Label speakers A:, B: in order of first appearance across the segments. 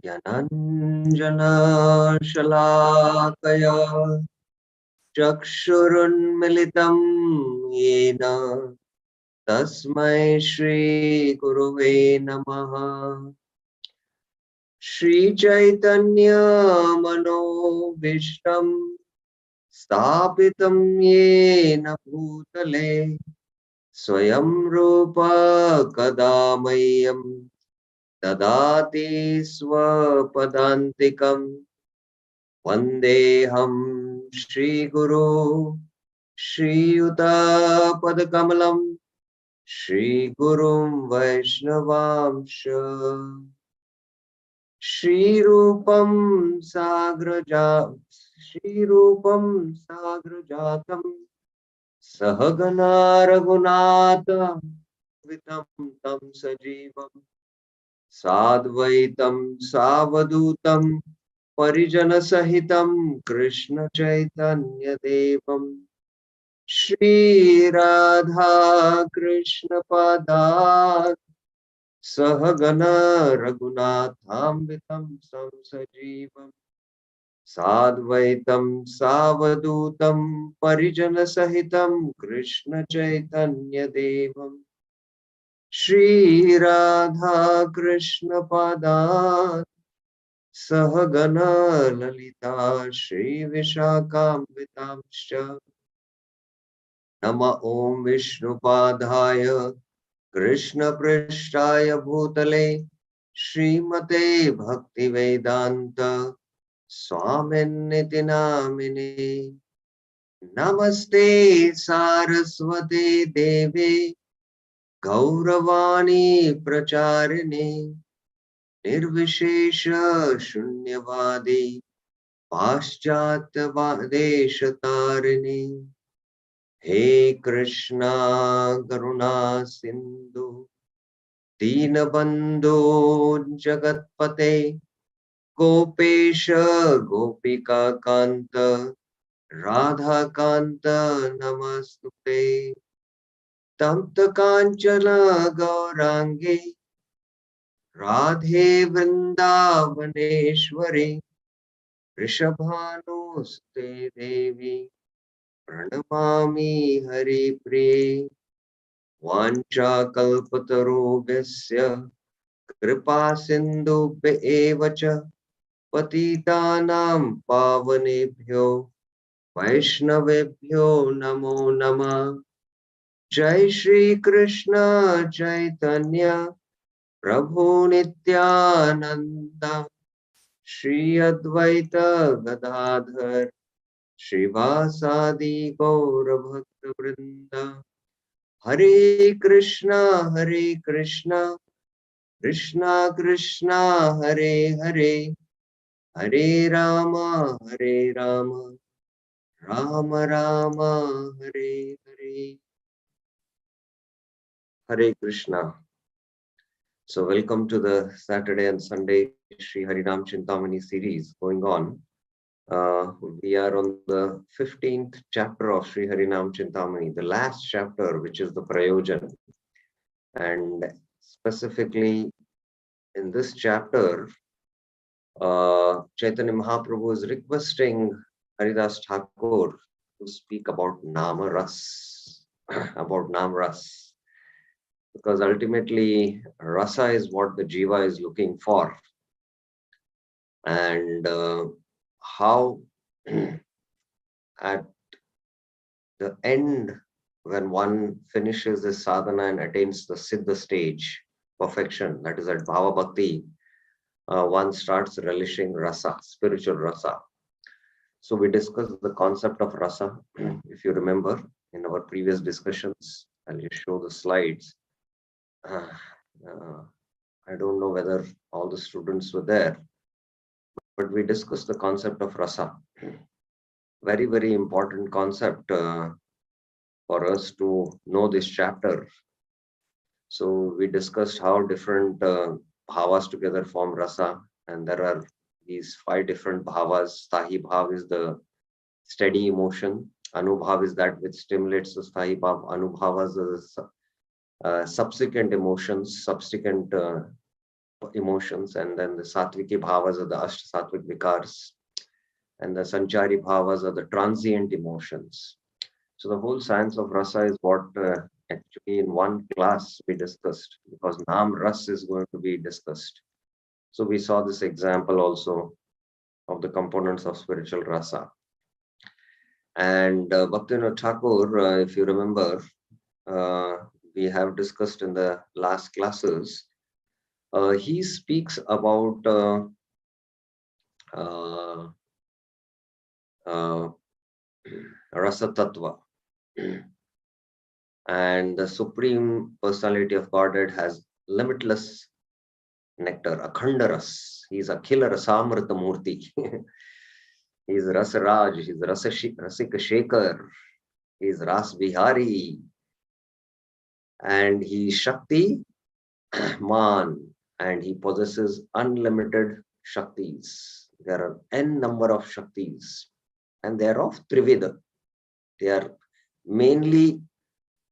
A: ज्ञानाञ्जनशलाकया चक्षुरुन्मिलितं येन तस्मै श्रीगुरुवे नमः। श्रीचैतन्यमनोभीष्टं स्थापितं येन भूतले स्वयं रूप कदा मह्यं ददाति स्वपदान्तिकम्। वन्देऽहं श्रीगुरो श्रीयुतापदकमलं श्रीगुरुं वैष्णवांश। श्रीरूपं साग्रजातं सहगना रघुनाथान्वितं तं सजीवं साद्वैतं सावधूतं परिजनसहितं कृष्ण चैतन्यदेवं श्रीराधा कृष्ण पादात् सहगना रघुनाथान्वितं तं सजीवं साद्वैतं सावधूतं परिजनसहितं कृष्ण चैतन्यदेवं श्रीराधा कृष्ण पादात् सहगना ललिता श्रीविशाखान्वितांश्च। नम ओं विष्णुपादाय कृष्णपृष्ठाय भूतले श्रीमते भक्तिवेदान्त स्वामिन्निति नामिने। नमस्ते सारस्वते देवे गौरवाणी प्रचारिणे निर्विशेष शून्यवादी पाश्चात्यदेशतारिणे। हे कृष्णा करुणा सिंधु दीनबंधो जगत्पते गोपेश गोपिका कांत राधा कांत नमस्तुते। तप्त कांचन गौरांगे राधे वृंदावनेश्वरी वृषभानुसुते देवी प्रणमामि हरिप्रिये। वाञ्छाकल्पतरुभ्यश्च कृपा सिन्धुभ्य एव च पतितानां पावनेभ्यो वैष्णवेभ्यो नमो नमः। जय श्री कृष्ण चैतन्य प्रभु नित्यानंद श्री अद्वैत गदाधर श्रीवासादि गौर भक्त वृंद। हरे Krishna Krishna Krishna Hare Hare Hare Ram Ram Ram Hare Hare. Hare Krishna. So welcome to the Saturday and Sunday Sri Harinam Chintamani series going on. We are on the 15th chapter of Sri Harinam Chintamani, the last chapter, which is the Prayojan. And specifically in this chapter, Chaitanya Mahaprabhu is requesting Haridas Thakur to speak about Nama Ras, about Nam Ras, because ultimately Rasa is what the Jiva is looking for. And how at the end, when one finishes this sadhana and attains the Siddha stage, perfection, that is at Bhava Bhakti, one starts relishing rasa, spiritual rasa. So we discussed the concept of rasa, if you remember, in our previous discussions. I'll just show the slides. I don't know whether all the students were there, but we discussed the concept of rasa. Very, very important concept for us to know this chapter. So we discussed how different bhavas together form rasa, and there are these 5 different bhavas. Sthahi bhav is the steady emotion. Anubhav is that which stimulates the sthahi bhav. Anubhavas are subsequent emotions, subsequent emotions, and then the Satviki Bhavas are the Ashta Sattvic Vikars, and the Sanchari Bhavas are the transient emotions. So the whole science of rasa is what actually in one class we discussed, because Nam Ras is going to be discussed. So we saw this example also of the components of spiritual rasa. And Bhaktivinoda Thakur, if you remember, we have discussed in the last classes, he speaks about rasa tattva. And the Supreme Personality of Godhead has limitless nectar, Akhandaras. He's Akhila Rasamrita Murti. He's Rasaraj, he's Rasika Shekhar, he's Ras Bihari, and he's Shakti Man, and he possesses unlimited Shaktis. There are n number of Shaktis, and they are of Triveda. They are mainly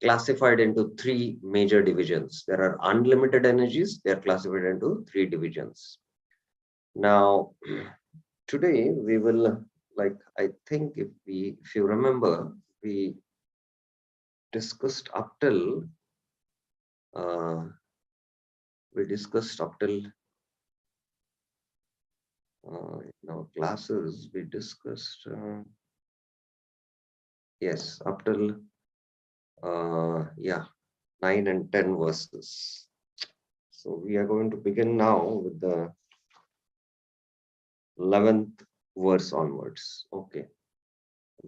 A: classified into three major divisions. There are unlimited energies, they are classified into three divisions. Now, today we will, I think if you remember, we discussed up till in our classes, we discussed yes, up till 9 and 10 verses. So we are going to begin now with the 11th verse onwards. Okay.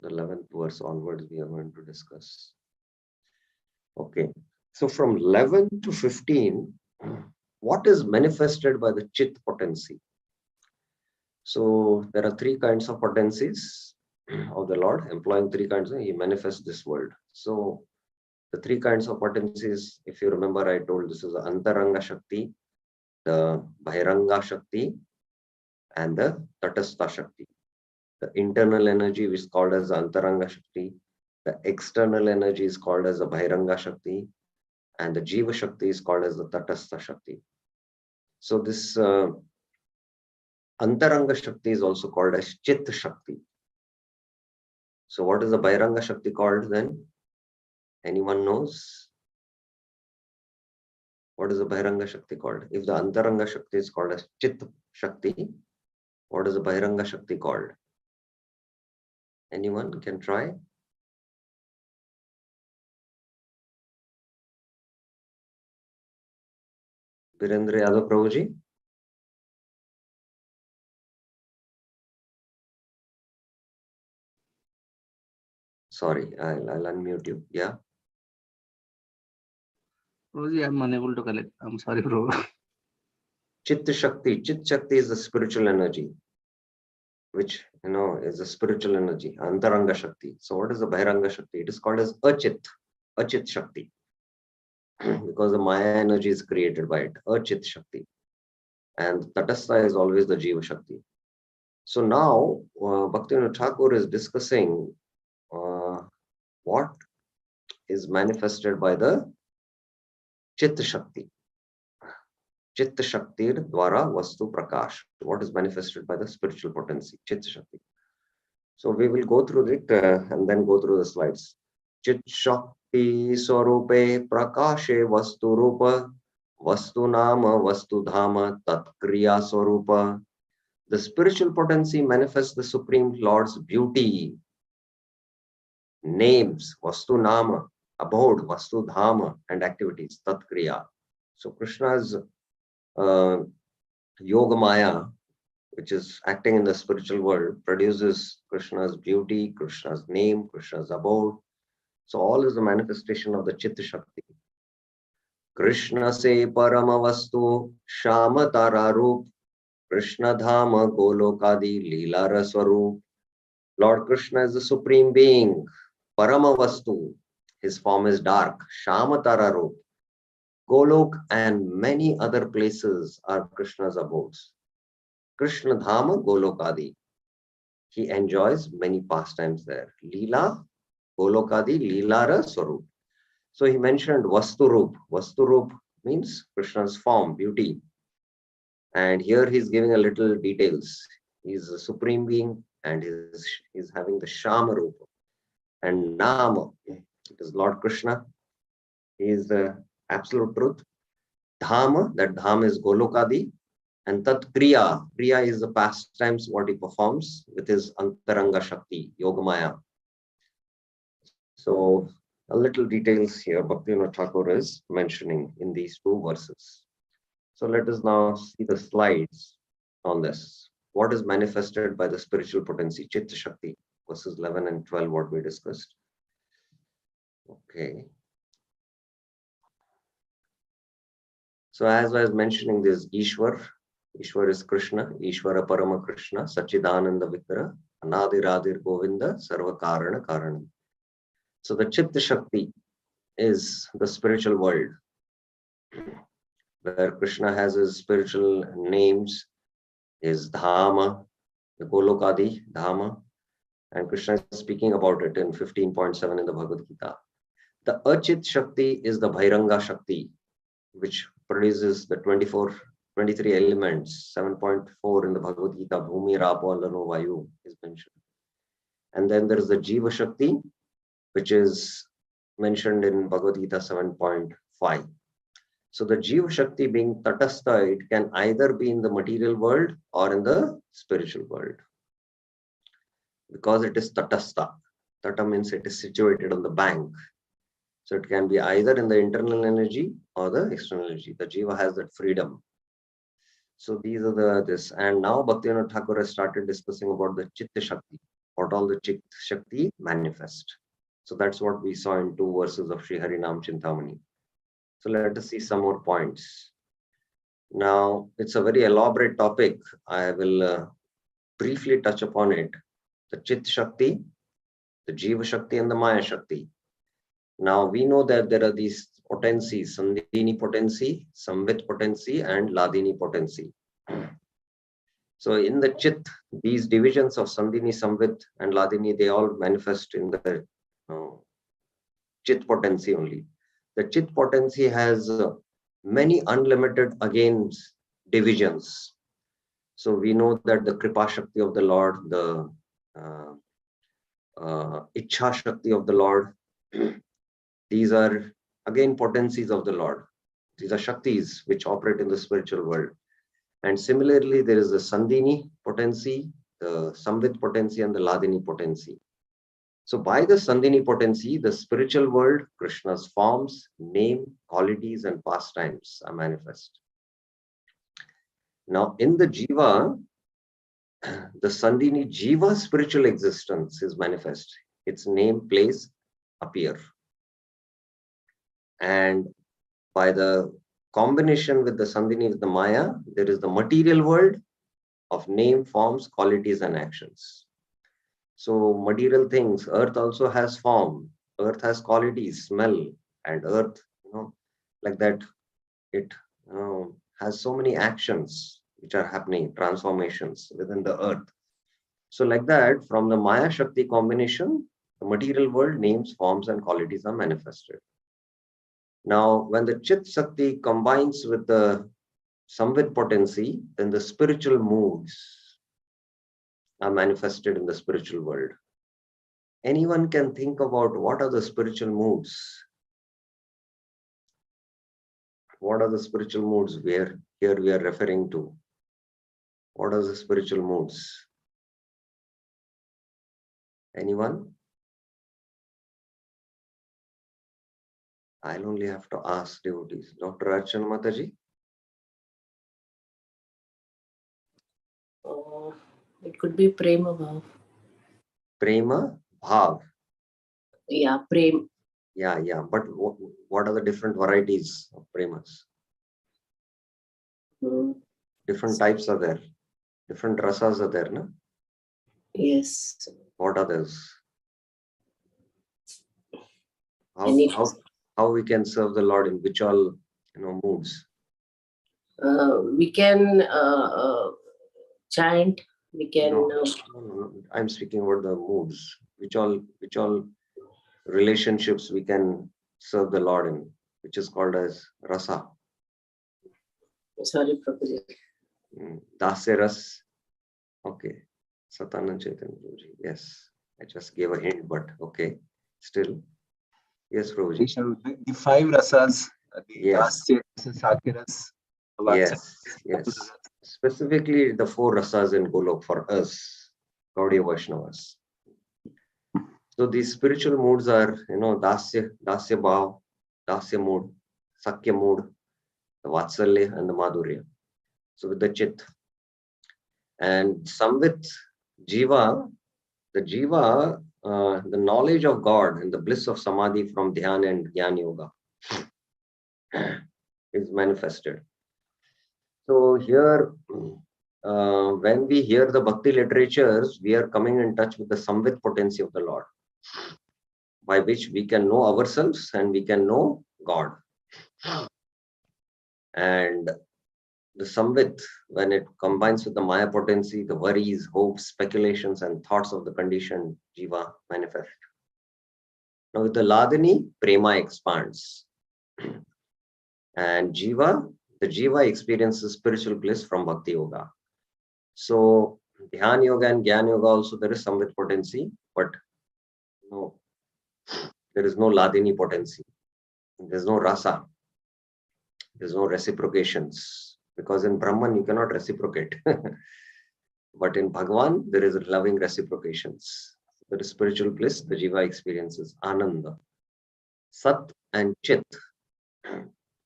A: The 11th verse onwards we are going to discuss. Okay. So from 11 to 15, what is manifested by the Chit potency? So there are three kinds of potencies of the Lord, employing three kinds. He manifests this world. So the three kinds of potencies, if you remember, I told this is the Antaranga Shakti, the Bhairanga Shakti, and the Tatastha Shakti. The internal energy is called as the Antaranga Shakti, the external energy is called as the Bhairanga Shakti, and the Jiva Shakti is called as the Tatastha Shakti. So this Antaranga Shakti is also called as Chit Shakti. So what is the Bhairanga Shakti called then? Anyone knows? What is the Bhairanga Shakti called? If the Antaranga Shakti is called as Chit Shakti, what is the Bhairanga Shakti called? Anyone can try? Virendra Yadav Prabhuji? Sorry, I'll unmute you. Yeah.
B: Roji, I'm unable to collect. I'm sorry, bro.
A: Chit Shakti. Chit Shakti is the spiritual energy, which is a spiritual energy, Antaranga Shakti. So what is the Bhairanga Shakti? It is called as Achit Shakti, because the Maya energy is created by it, Achit Shakti. And Tatastha is always the Jiva Shakti. So now Bhaktivinoda Thakur is discussing what is manifested by the Chit Shakti. Chit Shakti Dwara Vastu Prakash. What is manifested by the spiritual potency, Chit Shakti. So we will go through it and then go through the slides. Chit Shakti Swarupe Prakashe Vastu Rupa Vastu Nama Vastu Dhama Tat Kriya Swarupa. The spiritual potency manifests the Supreme Lord's beauty, names, Vastu Nama, abode, Vastu Dhama, and activities, Tat Kriya. So Krishna's Yoga Maya, which is acting in the spiritual world, produces Krishna's beauty, Krishna's name, Krishna's abode. So all is the manifestation of the Chitta Shakti. Krishna se parama vastu shama tara roop Krishna dhama golokadi leela raswaroop. Lord Krishna is the supreme being, parama vastu. His form is dark, shama tara roop. Golok and many other places are Krishna's abodes. Krishna dhama golokadi. He enjoys many pastimes there. Leela, Golokadi, Leelara Swarup. So he mentioned Vasturup. Vasturup means Krishna's form, beauty. And here he's giving a little details. He's a supreme being and he's having the Shama Rupa. And Nama, it is Lord Krishna. He is the absolute truth. Dhama, that Dham is Golokadi. And Tat Kriya, Kriya is the pastimes what he performs with his Antaranga Shakti, Yogamaya. So a little details here Bhaktivinoda Thakur is mentioning in these two verses. So let us now see the slides on this. What is manifested by the spiritual potency, Chitta Shakti, verses 11 and 12, what we discussed. Okay. So as I was mentioning this, Ishwar is Krishna, Ishvara Parama Krishna, Sachidananda Vikara, Anadiradir Govinda, Sarva Karana Karanam. So the Chitta Shakti is the spiritual world, where Krishna has his spiritual names, his Dhama, the Golokadi Dhama, and Krishna is speaking about it in 15.7 in the Bhagavad Gita. The Achit Shakti is the Bhairanga Shakti, which produces the 23 elements. 7.4 in the Bhagavad Gita, Bhumi, Rapo, Alano, Vayu is mentioned. And then there is the Jiva Shakti, which is mentioned in Bhagavad Gita 7.5. So the Jiva Shakti being Tatastha, it can either be in the material world or in the spiritual world. Because it is Tatastha. Tata means it is situated on the bank. So it can be either in the internal energy or the external energy. The Jiva has that freedom. So these are this. And now Bhaktivinoda Thakur has started discussing about the Chitta Shakti, what all the Chitta Shakti manifest. So that's what we saw in 2 verses of Sri Harinam Chintamani. So let us see some more points. Now, it's a very elaborate topic. I will briefly touch upon it. The Chit Shakti, the Jiva Shakti and the Maya Shakti. Now, we know that there are these potencies, Sandhini potency, Samvit potency and Ladini potency. So in the Chit, these divisions of Sandhini, Samvit and Ladini, they all manifest in the Chit potency only. The Chit potency has many unlimited again divisions. So we know that the Kripa Shakti of the Lord, the Ichha Shakti of the Lord, these are again potencies of the Lord. These are Shaktis which operate in the spiritual world. And similarly, there is the Sandhini potency, the Samvit potency and the Ladini potency. So by the Sandhini potency, the spiritual world, Krishna's forms, name, qualities, and pastimes are manifest. Now in the Jiva, the Sandhini Jiva spiritual existence is manifest. Its name, place appear. And by the combination with the Sandhini with the Maya, there is the material world of name, forms, qualities, and actions. So material things, earth also has form, earth has qualities, smell, and earth, like that, it has so many actions which are happening, transformations within the earth. So like that, from the Maya Shakti combination, the material world, names, forms, and qualities are manifested. Now, when the Chit Shakti combines with the Samvit potency, then the spiritual moods are manifested in the spiritual world. Anyone can think about what are the spiritual moods? What are the spiritual moods where here we are referring to? What are the spiritual moods? Anyone? I'll only have to ask devotees. Dr. Archana Mataji?
C: It could be Prema Bhav.
A: Prema Bhav.
C: Yeah, Prem.
A: Yeah. But what are the different varieties of premas? Different types are there. Different rasas are there, no?
C: Yes.
A: What are those? How we can serve the Lord in which all moods?
C: We can chant. We can.
A: No. I'm speaking about the moods. Which all relationships we can serve the Lord in, which is called as rasa.
C: Sorry, Prabhuji.
A: Dasyaras. Okay. Satanand Chaitanya Prabhuji. Yes. I just gave a hint, but okay. Still. Yes, Prabhuji.
D: The five rasas, the
A: Yes.
D: Dasya, Sakiras,
A: Yes. Yes. Specifically the four rasas in Golok for us, Gaudiya Vaishnavas. So these spiritual moods are, Dasya Bhav, Dasya mood, Sakya mood, the Vatsalya and the Madhurya. So with the Chit. And some with Jiva, the knowledge of God and the bliss of Samadhi from Dhyana and Jnana Yoga is manifested. So here, when we hear the Bhakti literatures, we are coming in touch with the Samvit potency of the Lord, by which we can know ourselves and we can know God. And the Samvit, when it combines with the Maya potency, the worries, hopes, speculations, and thoughts of the conditioned Jiva manifest. Now with the Ladini, Prema expands. And the Jiva experiences spiritual bliss from Bhakti Yoga. So Dhyan Yoga and Gyan Yoga also there is Samvit potency, but no, there is no Ladini potency. There's no rasa. There's no reciprocations. Because in Brahman you cannot reciprocate. But in Bhagavan there is loving reciprocations. There is spiritual bliss, the Jiva experiences Ananda. Sat and Chit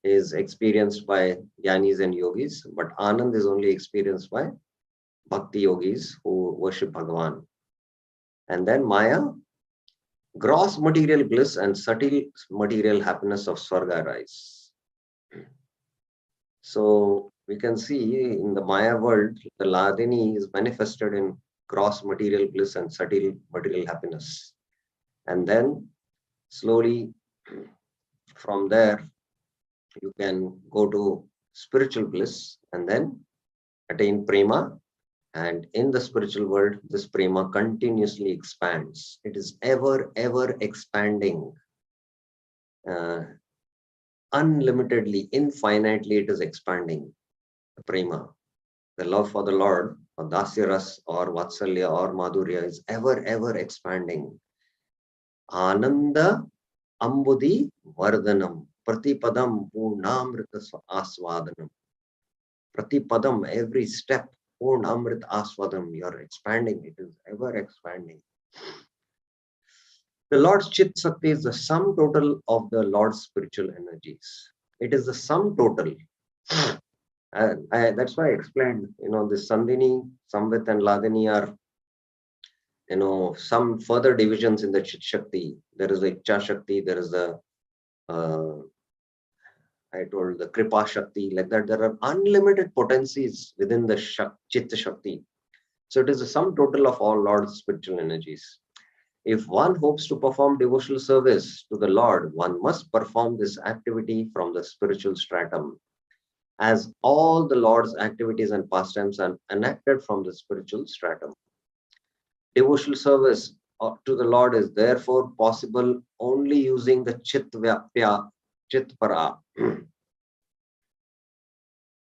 A: is experienced by Jnanis and Yogis, but Anand is only experienced by Bhakti Yogis who worship Bhagavan. And then Maya, gross material bliss and subtle material happiness of Swarga arise. So we can see in the Maya world, the Ladini is manifested in gross material bliss and subtle material happiness. And then slowly from there, you can go to spiritual bliss and then attain prema. And in the spiritual world, this prema continuously expands. It is ever expanding. Unlimitedly, infinitely, it is expanding. The prema, the love for the Lord, or Dasya Ras, or Vatsalya, or Madhurya is ever expanding. Ananda Ambudi Vardhanam, Pratipadam Purnamrita Asvadanam. Pratipadam, every step, Purnamrit Asvadam, you are expanding, it is ever expanding. The Lord's Chit Shakti is the sum total of the Lord's spiritual energies. It is the sum total. That's why I explained, the Sandhini, Samvit and Ladini are, some further divisions in the Chit Shakti. There is the Icha Shakti, there is the, I told the Kripa Shakti, like that. There are unlimited potencies within the Chit Shakti. So it is the sum total of all Lord's spiritual energies. If one hopes to perform devotional service to the Lord, one must perform this activity from the spiritual stratum, as all the Lord's activities and pastimes are enacted from the spiritual stratum. Devotional service to the Lord is therefore possible only using the Chit Vyapya, Chit Para.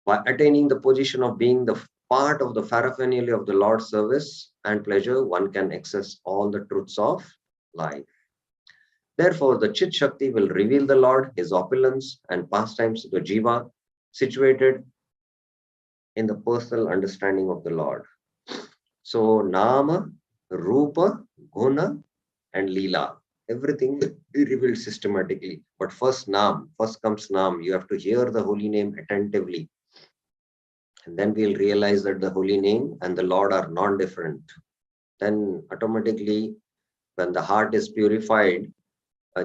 A: By attaining the position of being the part of the paraphernalia of the Lord's service and pleasure, one can access all the truths of life. Therefore, the Chit Shakti will reveal the Lord, his opulence and pastimes to the Jiva, situated in the personal understanding of the Lord. So, Nama, Rupa, Guna, and Leela, everything revealed systematically. But first comes Nam. You have to hear the holy name attentively. And then we'll realize that the holy name and the Lord are non-different. Then automatically, when the heart is purified,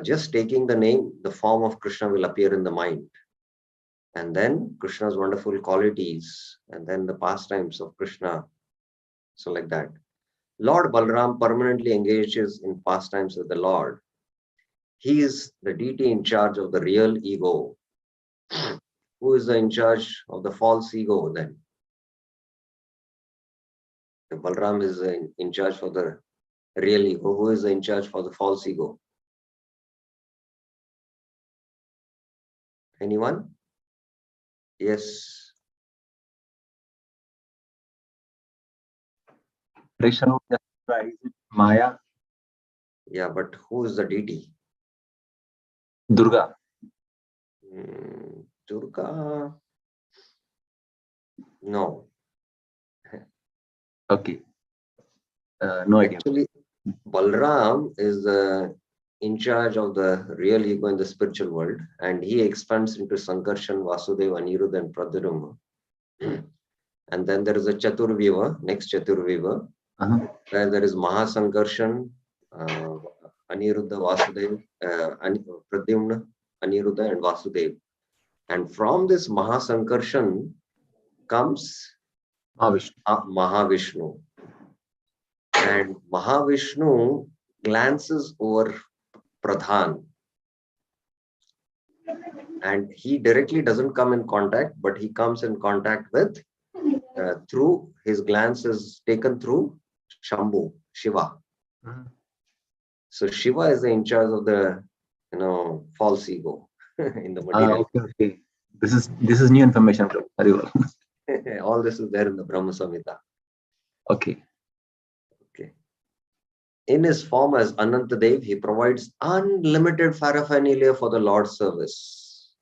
A: just taking the name, the form of Krishna will appear in the mind. And then Krishna's wonderful qualities, and then the pastimes of Krishna. So like that. Lord Balram permanently engages in pastimes with the Lord. He is the deity in charge of the real ego. Who is in charge of the false ego then? Balram is in charge for the real ego. Who is in charge for the false ego? Anyone? Yes.
D: Krishna, is it Maya,
A: Yeah, but who is the deity?
D: Durga?
A: Durga? No.
D: Okay. No idea.
A: Actually, Balram is in charge of the real ego in the spiritual world, and he expands into Sankarshan, Vasudeva, Aniruddha, and Pradyumna. And then there is a Chaturviva, next Chaturviva, where there is Mahasankarshan, Aniruddha, Vasudeva, Pradyumna, Aniruddha, and Vasudeva. And from this Mahasankarshan comes Mahavishnu. And Mahavishnu glances over Pradhan. And he directly doesn't come in contact, but he comes in contact with, through his glance is taken through Shambhu, Shiva. So Shiva is in charge of the, false ego in the material.
D: Okay. This is new information, bro. Very well.
A: All this is there in the Brahma Samhita.
D: Okay.
A: In his form as Anantadev, he provides unlimited paraphernalia for the Lord's service.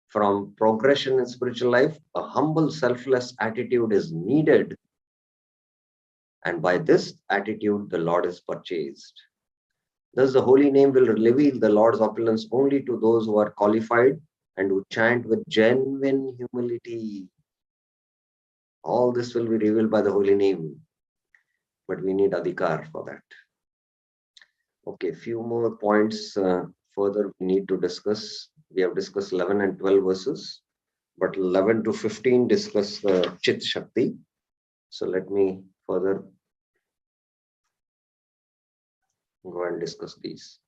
A: From progression in spiritual life, a humble, selfless attitude is needed. And by this attitude, the Lord is purchased. Thus, the holy name will reveal the Lord's opulence only to those who are qualified and who chant with genuine humility. All this will be revealed by the holy name. But we need adhikar for that. Okay, few more points further we need to discuss. We have discussed 11 and 12 verses, but 11 to 15 discuss the Chit Shakti. So let me further go and discuss these.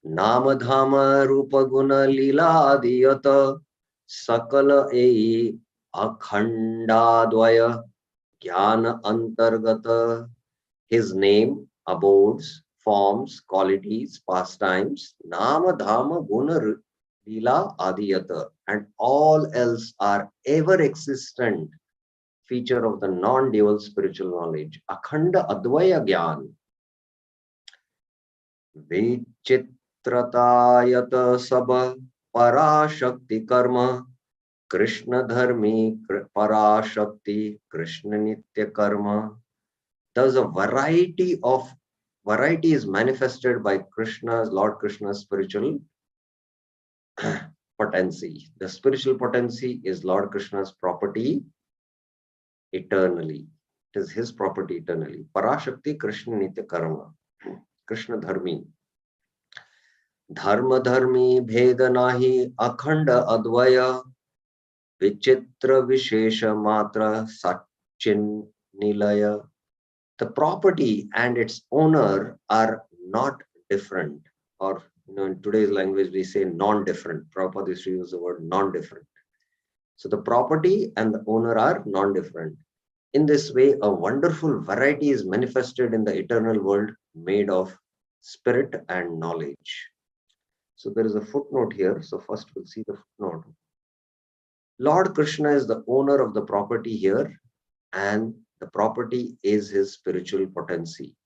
A: Nama Dhama Rupa Guna Lila Adiyata Sakala Ei Akhanda Dvaya Jnana Antargata. His name, abodes, forms, qualities, pastimes, Nama Dhama Guna Lila Adiyata, and all else are ever existent feature of the non-dual spiritual knowledge. Akhanda Advaya Gyan. Vichitratayata Sabha Parashakti Karma Krishna Dharmi Parashakti Krishna Nitya Karma. Thus a variety is manifested by Lord Krishna's spiritual potency. The spiritual potency is Lord Krishna's property eternally. It is his property eternally. Parashakti Krishna Nitya Karma. Krishna Dharmi. Dharma Dharmi Bhedanahi Akhanda Advaya Vichitra Vishesha Matra Satchin Nilaya. The property and its owner are not different, or in today's language we say non-different. Prabhupada used to use the word non-different. So the property and the owner are non-different. In this way, a wonderful variety is manifested in the eternal world made of spirit and knowledge. So there is a footnote here. So first we'll see the footnote. Lord Krishna is the owner of the property here, and the property is his spiritual potency.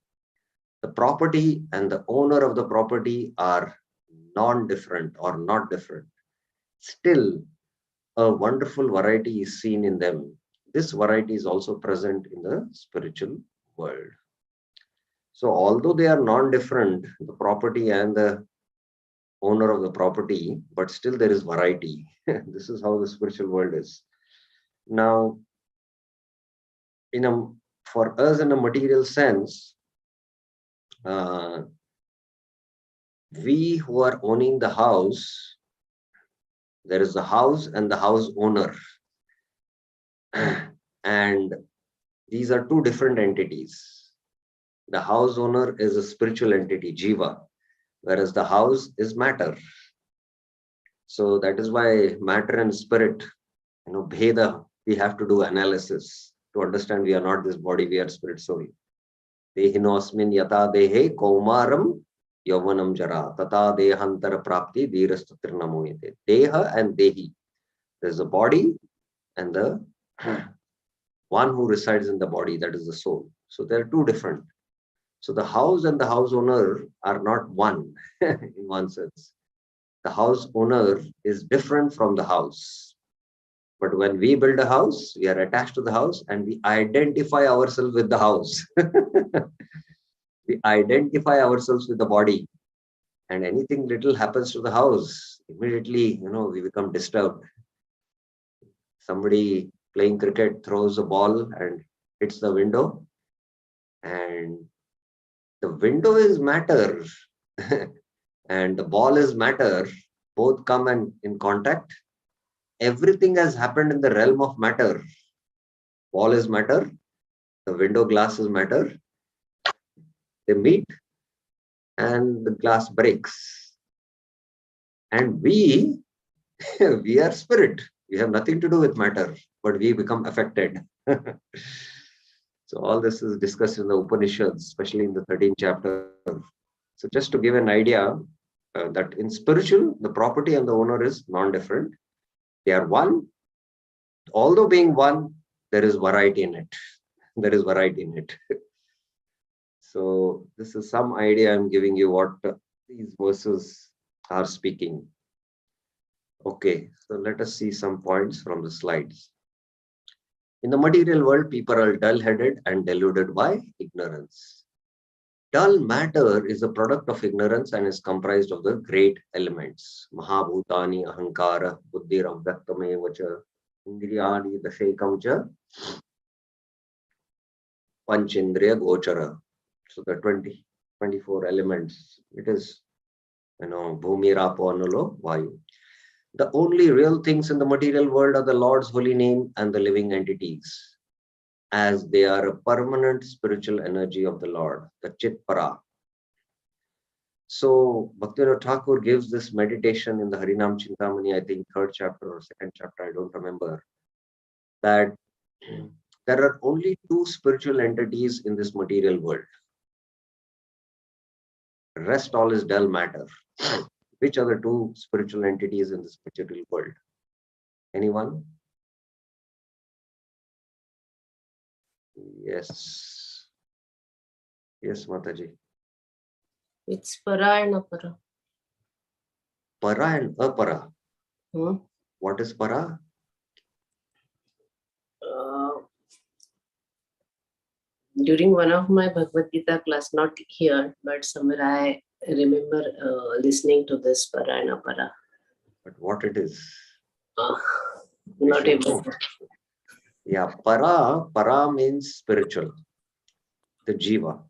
A: The property and the owner of the property are non-different or not different. Still, a wonderful variety is seen in them. This variety is also present in the spiritual world. So although they are non-different, the property and the owner of the property, but still there is variety. This is how the spiritual world is. Now, for us in a material sense, we who are owning the house, there is the house and the house owner. And these are two different entities. The house owner is a spiritual entity, Jiva, whereas the house is matter. So that is why matter and spirit, Bheda, we have to do analysis to understand we are not this body, we are spirit soul. Dehinosmin yata dehe kaumaram yavanam jara tata dehantara prapti dhirastatri namoyate. Deha and dehi. There's a body and the one who resides in the body, that is the soul. So they're two different. So the house and the house owner are not one in one sense. The house owner is different from the house. But when we build a house, we are attached to the house and we identify ourselves with the house. We identify ourselves with the body. And anything little happens to the house, immediately, we become disturbed. Somebody playing cricket throws a ball and hits the window. And the window is matter and the ball is matter. Both come and in contact. Everything has happened in the realm of matter. Ball is matter. The window glass is matter. They meet and the glass breaks. And we are spirit. We have nothing to do with matter, but we become affected. So all this is discussed in the Upanishads, especially in the 13th chapter. So just to give an idea that in spiritual, the property and the owner is non-different. They are one. Although being one, there is variety in it. There is variety in it. So this is some idea I'm giving you what these verses are speaking. Okay, so let us see some points from the slides. In the material world, people are dull-headed and deluded by ignorance. Dull matter is a product of ignorance and is comprised of the great elements. Mahabhutani, Ahankara, Buddhir, Avyaktame, Vacha, Indriyani, Dashekam cha, Panchindriya, Gochara. So the 24 elements, it is, Bhumi, Rapo, Anulo, Vayu. The only real things in the material world are the Lord's holy name and the living entities, as they are a permanent spiritual energy of the Lord, the Chit Para. So Bhaktivinoda Thakur gives this meditation in the Harinam Chintamani, I think 3rd chapter or 2nd chapter, I don't remember, that there are only two spiritual entities in this material world. The rest all is dull matter. Which are the two spiritual entities in this material world? Anyone? Yes. Yes, Mataji.
C: It's para and apara.
A: Para and apara.
C: Hmm?
A: What is para?
C: During one of my Bhagavad Gita class, not here, but somewhere I remember listening to this para and apara.
A: But what it is?
C: Not
A: should
C: able.
A: know. Yeah, para means spiritual, the jiva.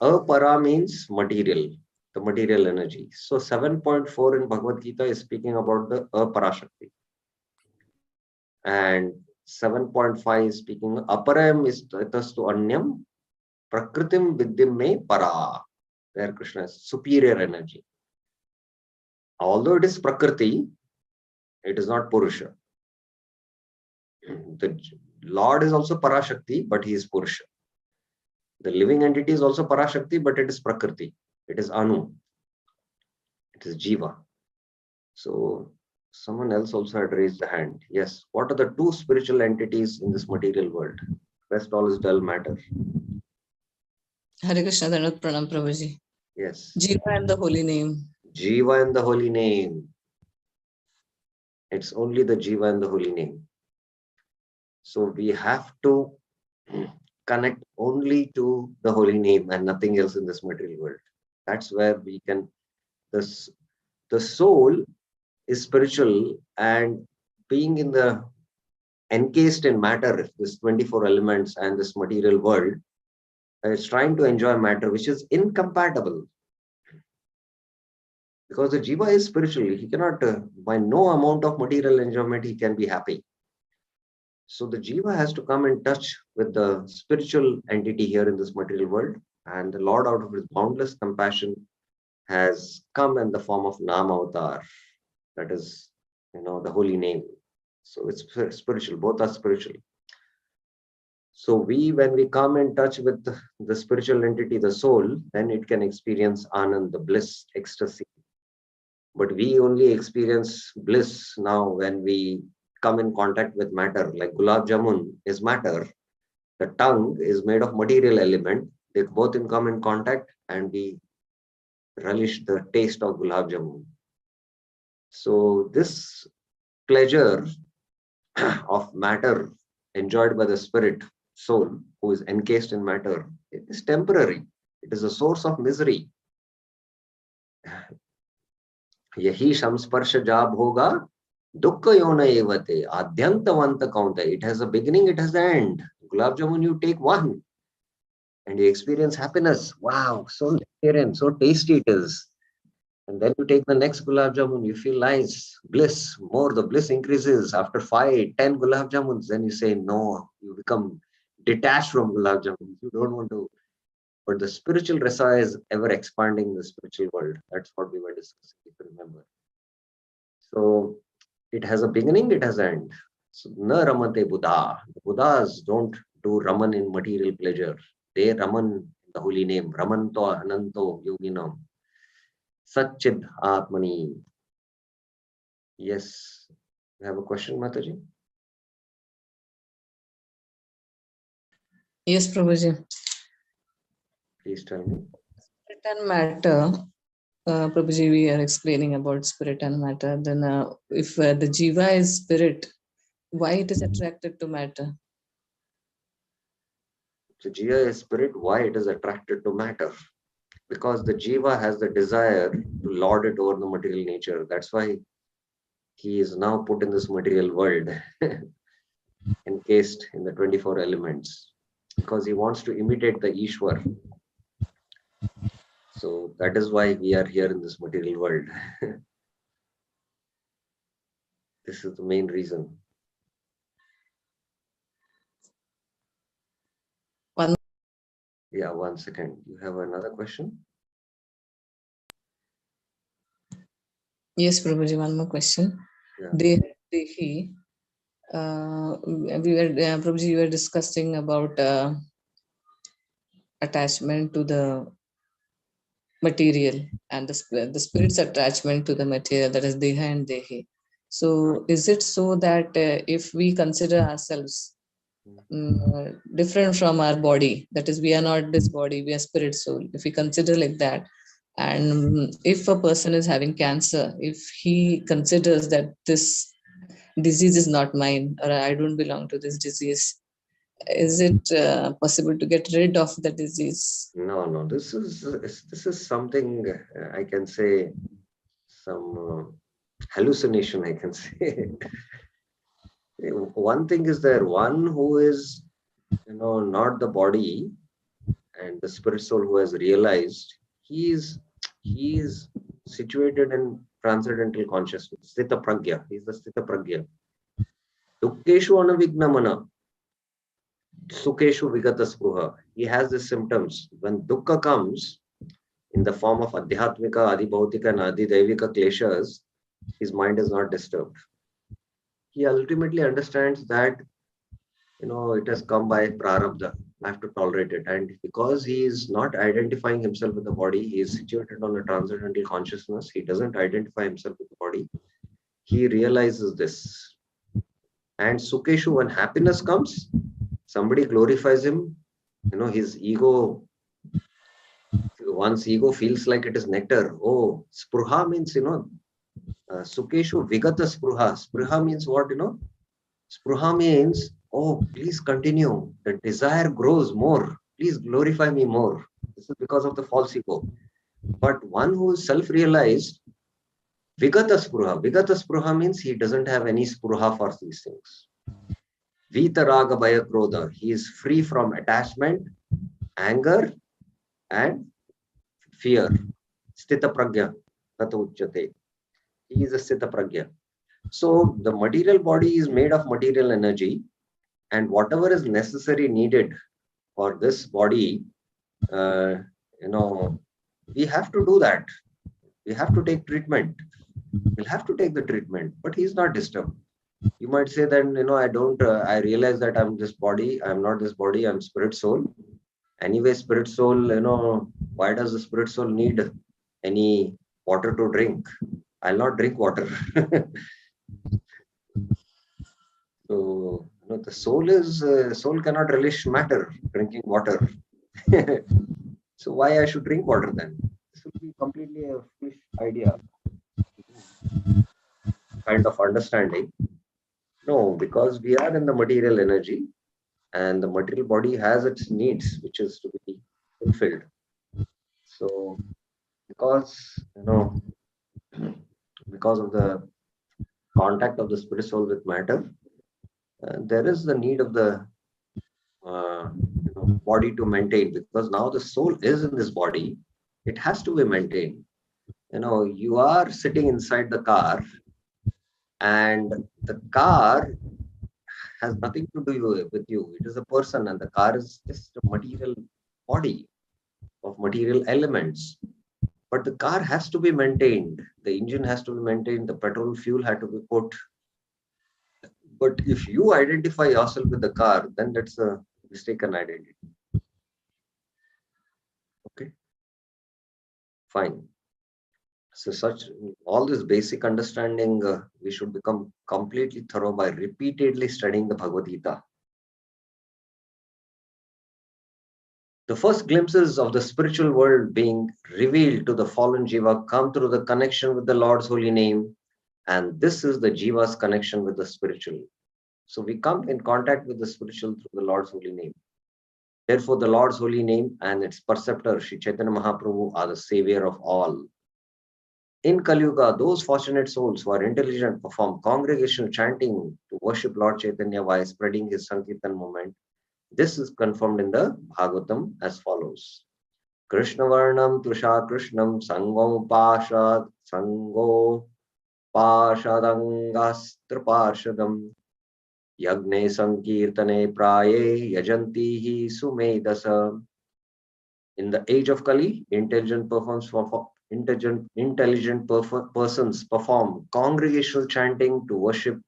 A: Apara means material, the material energy. So 7.4 in Bhagavad Gita is speaking about the apara Shakti. And 7.5 is speaking, aparam is tastastu anyam, prakritim vidyam me para. There Krishna is superior energy. Although it is prakriti, it is not Purusha. The Lord is also Parashakti, but he is Purusha. The living entity is also Parashakti, but it is Prakriti. It is Anu. It is Jiva. So someone else also had raised the hand. Yes. What are the two spiritual entities in this material world? Rest all is dull matter.
E: Hare Krishna, Dandavat Pranam Prabhuji.
A: Yes.
E: Jiva and the holy name.
A: Jiva and the holy name. It's only the Jiva and the holy name. So we have to connect only to the holy name and nothing else in this material world. That's where we can, the soul is spiritual, and being in the encased in matter, this 24 elements and this material world, it's trying to enjoy matter, which is incompatible. Because the jiva is spiritual, he cannot, by no amount of material enjoyment, he can be happy. So the jiva has to come in touch with the spiritual entity here in this material world, and the Lord, out of his boundless compassion, has come in the form of Nam Avatar, that is, the holy name. So it's spiritual, both are spiritual. So when we come in touch with the spiritual entity, the soul, then it can experience Anand, the bliss, ecstasy. But we only experience bliss now when we come in contact with matter, like gulab jamun is matter. The tongue is made of material element. They both come in contact and we relish the taste of gulab jamun. So this pleasure of matter enjoyed by the spirit soul who is encased in matter, it is temporary. It is a source of misery. Yahi samsparsha jab hoga dukkha yona evate adyantavanta kaunta. It has a beginning, it has an end. Gulab jamun, you take one and you experience happiness. Wow, so nectarian, so tasty it is. And then you take the next gulab jamun, you feel nice, bliss, more, the bliss increases. After 5, 10 gulab jamuns, then you say no, you become detached from gulab jamun. You don't want to. But the spiritual rasa is ever expanding in the spiritual world. That's what we were discussing, if you remember. So it has a beginning, it has an end. So na ramate Buddha. The Buddhas don't do raman in material pleasure. They raman in the holy name. Ramanto ananto yoginam. Satchid Atmani. Yes. You have a question, Mataji?
E: Yes, Prabhuji.
A: Please tell me.
E: Spirit and matter. Prabhuji, we are explaining about spirit and matter. Then if the jiva is spirit, why it is attracted to matter?
A: So Jiva is spirit, why it is attracted to matter? Because the Jiva has the desire to lord it over the material nature. That's why he is now put in this material world, encased in the 24 elements, because he wants to imitate the Ishwar. So that is why we are here in this material world. This is the main reason. Yeah, 1 second. You have another question?
E: Yes, Prabhuji, one more question.
A: Yeah.
E: Dehi, Prabhuji, you were discussing about attachment to the material and the spirit's attachment to the material, that is Deha and Dehi. So is it so that if we consider ourselves different from our body, that is we are not this body, we are spirit soul, if we consider like that, and if a person is having cancer, if he considers that this disease is not mine or I don't belong to this disease, is it possible to get rid of the disease?
A: No. This is something I can say, some hallucination, I can say. One thing is there, one who is, not the body, and the spirit soul who has realized he is situated in transcendental consciousness. Sthita pragya. He is the Sthita pragya. Dukkeshu anavignamana. Sukeshu vigata spruha. He has the symptoms. When dukkha comes in the form of adhyatmika, adibhautika, and adidaivika kleshas, his mind is not disturbed. He ultimately understands that, it has come by prarabdha. I have to tolerate it. And because he is not identifying himself with the body, he is situated on a transcendental consciousness. He doesn't identify himself with the body. He realizes this. And Sukeshu, when happiness comes, somebody glorifies him. His ego, one's ego feels like it is nectar. Oh, spruha means, Sukeshu vigata spruha. Spruha means what, Spruha means, oh, please continue. The desire grows more. Please glorify me more. This is because of the false ego. But one who is self-realized, vigata spruha. Vigata spruha means he doesn't have any spruha for these things. Vita raga bhaya krodha. He is free from attachment, anger, and fear. Sthita pragya. Tata uchyate. He is a sthita pragya. So the material body is made of material energy, and whatever is necessary needed for this body, we have to do that. We have to take treatment. We'll have to take the treatment, but he's not disturbed. You might say that, I realize that I'm this body. I'm not this body. I'm spirit soul. Anyway, spirit soul, why does the spirit soul need any water to drink? I'll not drink water. So The soul cannot relish matter, drinking water. So why I should drink water then? This will be completely a foolish idea, kind of understanding. No, because we are in the material energy, and the material body has its needs, which is to be fulfilled. So because because of the contact of the spirit soul with matter, there is the need of the body to maintain, because now the soul is in this body, it has to be maintained. You are sitting inside the car, and the car has nothing to do with you. It is a person, and the car is just a material body of material elements. But the car has to be maintained. The engine has to be maintained. The petrol fuel had to be put. But if you identify yourself with the car, then that's a mistaken identity. Okay, fine. So all this basic understanding, we should become completely thorough by repeatedly studying the Bhagavad Gita. The first glimpses of the spiritual world being revealed to the fallen Jiva come through the connection with the Lord's holy name, and this is the Jiva's connection with the spiritual. So we come in contact with the spiritual through the Lord's holy name. Therefore, the Lord's holy name and its preceptor, Sri Chaitanya Mahaprabhu, are the savior of all. In Kali Yuga, those fortunate souls who are intelligent perform congregational chanting to worship Lord Chaitanya while spreading his Sankirtan movement. This is confirmed in the Bhagavatam as follows. Krishna Varnam Tusha Krishnam Sangam Pashad Sango Pashadangastra Parshadam Yagne Sankirtane Praye Yajantihi Sumedasa. In the age of Kali, intelligent persons perform congregational chanting to worship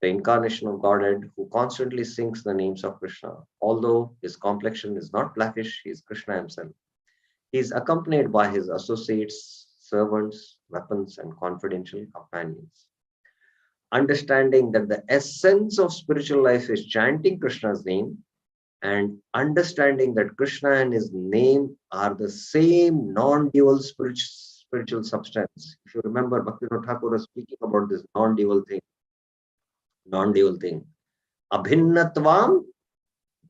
A: the incarnation of Godhead, who constantly sings the names of Krishna. Although his complexion is not blackish, he is Krishna himself. He is accompanied by his associates, servants, weapons, and confidential companions. Understanding that the essence of spiritual life is chanting Krishna's name, and understanding that Krishna and his name are the same non-dual spiritual substance. If you remember, Bhaktivinoda Thakur was speaking about this non-dual thing. Abhinnatvam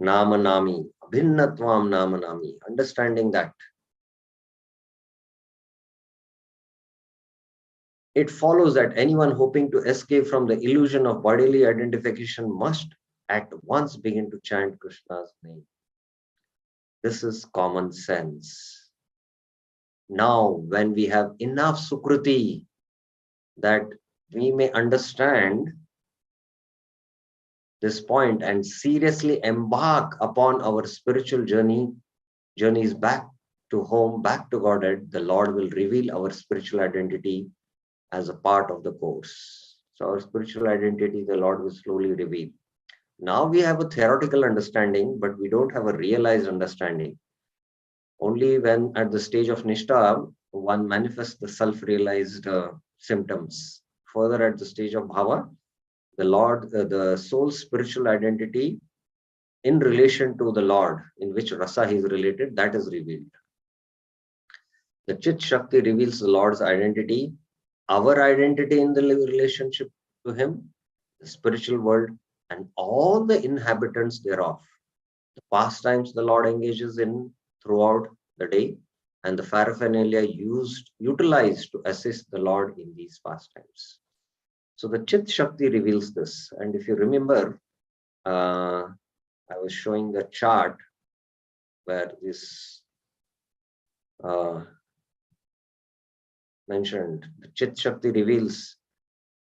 A: namanami. Abhinnatvam namanami. Understanding that. It follows that anyone hoping to escape from the illusion of bodily identification must at once begin to chant Krishna's name. This is common sense. Now, when we have enough sukruti that we may understand this point and seriously embark upon our spiritual journeys back to home, back to Godhead, the Lord will reveal our spiritual identity as a part of the course. So our spiritual identity, the Lord will slowly reveal. Now we have a theoretical understanding, but we don't have a realized understanding. Only when at the stage of Nishtha, one manifests the self-realized symptoms. Further, at the stage of Bhava, the Lord, the soul's spiritual identity in relation to the Lord, in which rasa he is related, that is revealed. The Chit Shakti reveals the Lord's identity, our identity in the relationship to him, the spiritual world, and all the inhabitants thereof. The pastimes the Lord engages in throughout the day, and the paraphernalia utilized to assist the Lord in these pastimes. So the Chit Shakti reveals this. And if you remember, I was showing the chart where this mentioned, the Chit Shakti reveals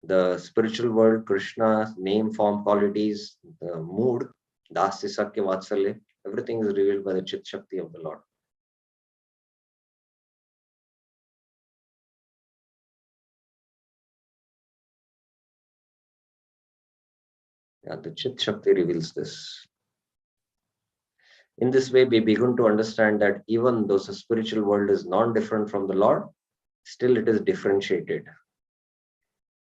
A: the spiritual world, Krishna's name, form, qualities, the mood, Dasya, Sakya, Vatsalya, everything is revealed by the Chit Shakti of the Lord. Yeah, the Chit Shakti reveals this. In this way, we begin to understand that even though the spiritual world is non-different from the Lord, still it is differentiated.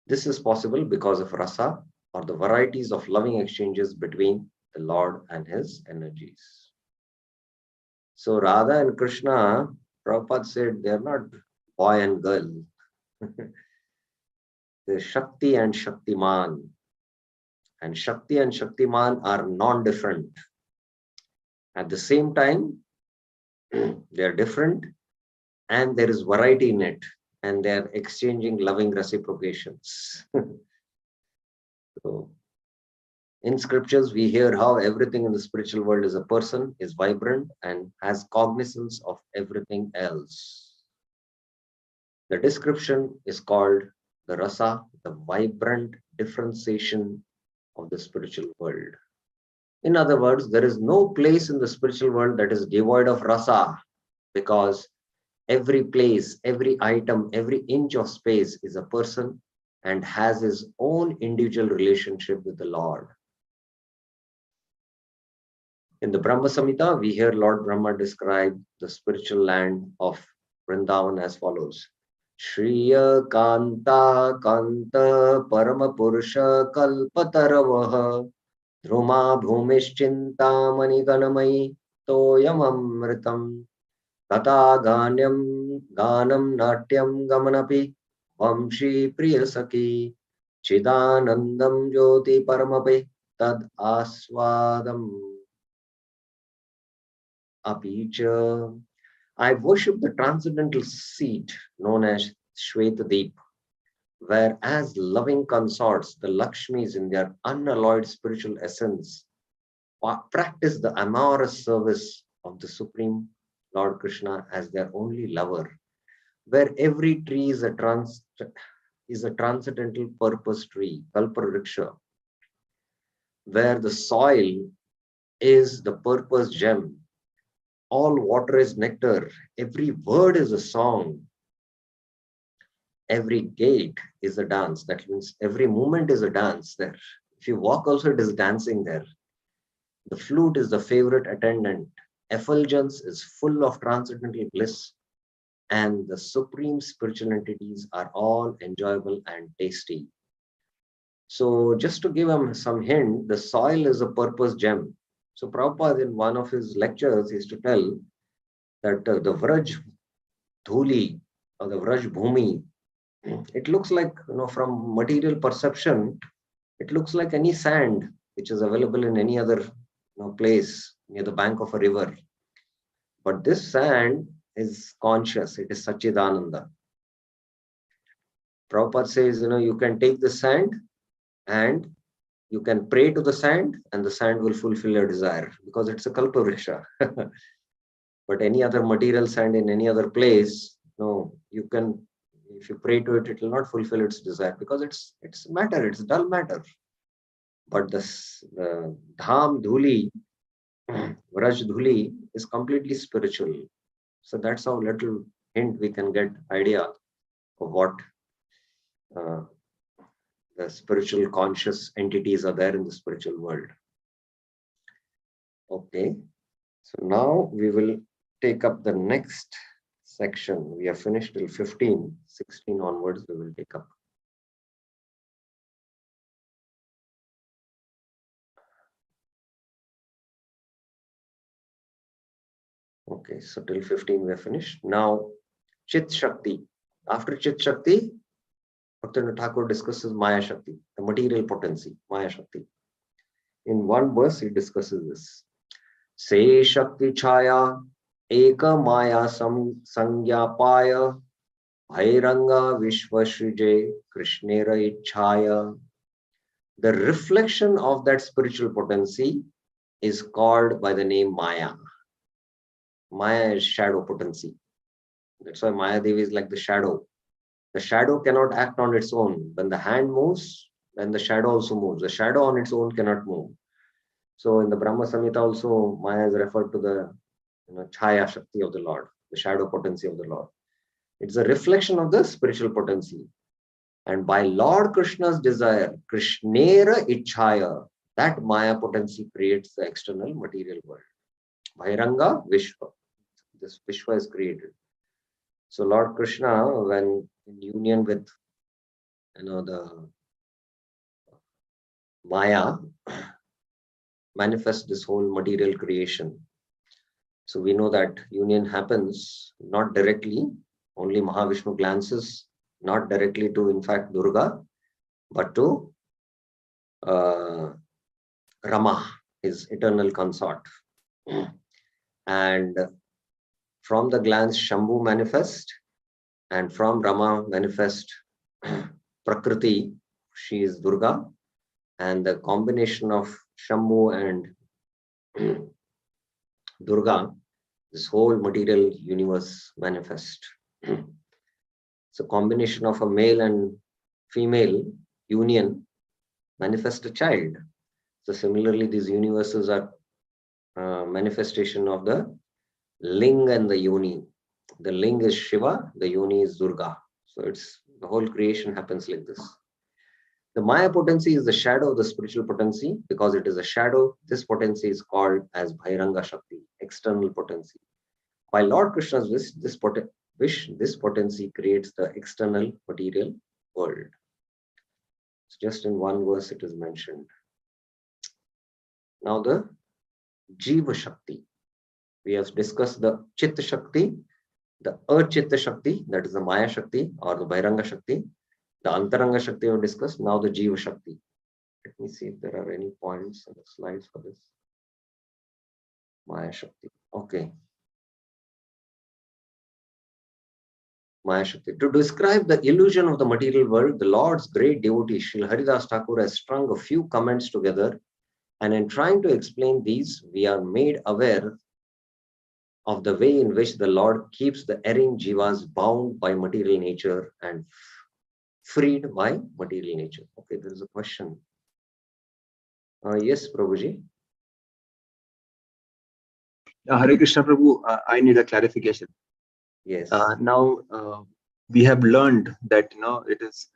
A: This is possible because of rasa or the varieties of loving exchanges between the Lord and his energies. So Radha and Krishna, Prabhupada said, they are not boy and girl. They're Shakti and Shaktiman. And Shakti and Shaktiman are non-different. At the same time, they are different and there is variety in it. And they are exchanging loving reciprocations. So, in scriptures, we hear how everything in the spiritual world is a person, is vibrant, and has cognizance of everything else. The description is called the rasa, the vibrant differentiation of the spiritual world. In other words, there is no place in the spiritual world that is devoid of rasa, because every place, every item, every inch of space is a person and has his own individual relationship with the Lord. In the Brahma Samhita, we hear Lord Brahma describe the spiritual land of Vrindavan as follows. Shriya Kanta Kanta Parama Purusha Kalpataravaha Dhruma Bhumischintamani Ganamai Toyam Amritam Tata Ganyam Ganam Natyam Gamanapi Vamshi Priyasaki Chidanandam Jyoti Paramapi Tad Aswadam Apicha. I worship the transcendental seat known as Shwetadeep, where as loving consorts, the Lakshmis in their unalloyed spiritual essence practice the amorous service of the Supreme Lord Krishna as their only lover, where every tree is a transcendental purpose tree, Kalpavriksha, where the soil is the purpose gem. All water is nectar. Every word is a song. Every gait is a dance. That means every movement is a dance there. If you walk also, it is dancing there. The flute is the favorite attendant. Effulgence is full of transcendental bliss. And the supreme spiritual entities are all enjoyable and tasty. So just to give them some hint, the soil is a purpose gem. So Prabhupada in one of his lectures is to tell that the Vraj Dhuli or the Vraj Bhumi, it looks like, from material perception, it looks like any sand which is available in any other place near the bank of a river. But this sand is conscious, it is Sachidananda. Prabhupada says, you can take the sand and you can pray to the sand and the sand will fulfill your desire because it's a Kalpavriksha. But any other material sand in any other place, no, you can, if you pray to it, it will not fulfill its desire because it's matter, it's dull matter. But the Dham Dhuli, Vraj Dhuli is completely spiritual. So that's how little hint we can get idea of what the spiritual conscious entities are there in the spiritual world. Okay, so now we will take up the next section. We have finished till 15, 16 onwards we will take up. Okay, so till 15 we are finished. Now, Chit Shakti. After Chit Shakti, Bhaktivinoda Thakur discusses Maya Shakti, the material potency, Maya Shakti. In one verse, he discusses this. Se Shakti Chaya Eka Maya Sangyapaya Bhairanga Vishvashrije Krishnera Ichhaya. The reflection of that spiritual potency is called by the name Maya. Maya is shadow potency. That's why Maya Devi is like the shadow. The shadow cannot act on its own. When the hand moves, then the shadow also moves. The shadow on its own cannot move. So in the Brahma Samhita also, Maya is referred to the Chaya Shakti of the Lord, the shadow potency of the Lord. It's a reflection of the spiritual potency. And by Lord Krishna's desire, Krishnera Ichhaya, that Maya potency creates the external material world. Bhairanga Vishwa. This Vishwa is created. So Lord Krishna, when in union with the Maya manifests this whole material creation. So we know that union happens not directly, only Mahavishnu glances not directly to, in fact, Durga, but to Rama, his eternal consort. And from the glance, Shambhu manifest, and from Rama manifest Prakriti, she is Durga, and the combination of Shambhu and Durga, this whole material universe manifest. So combination of a male and female union manifest a child. So similarly, these universes are manifestation of the Ling and the Yoni. The Ling is Shiva, the Yoni is Durga. So it's the whole creation happens like this. The Maya potency is the shadow of the spiritual potency. Because it is a shadow, this potency is called as Bhairanga Shakti, external potency. By Lord Krishna's wish, this potency creates the external material world. So just in one verse it is mentioned. Now the Jiva Shakti. We have discussed the Chit Shakti, the Achitta Shakti, that is the Maya Shakti or the Bhairanga Shakti. The Antaranga Shakti we have discussed, now the Jiva Shakti. Let me see if there are any points on the slides for this. Maya Shakti. Okay. Maya Shakti. To describe the illusion of the material world, the Lord's great devotee, Srila Haridas Thakur, has strung a few comments together. And in trying to explain these, we are made aware of the way in which the Lord keeps the erring jivas bound by material nature and freed by material nature. Okay, there is a question. Yes, Prabhuji.
D: Hare Krishna Prabhu, I need a clarification.
A: Yes.
D: Now we have learned that it is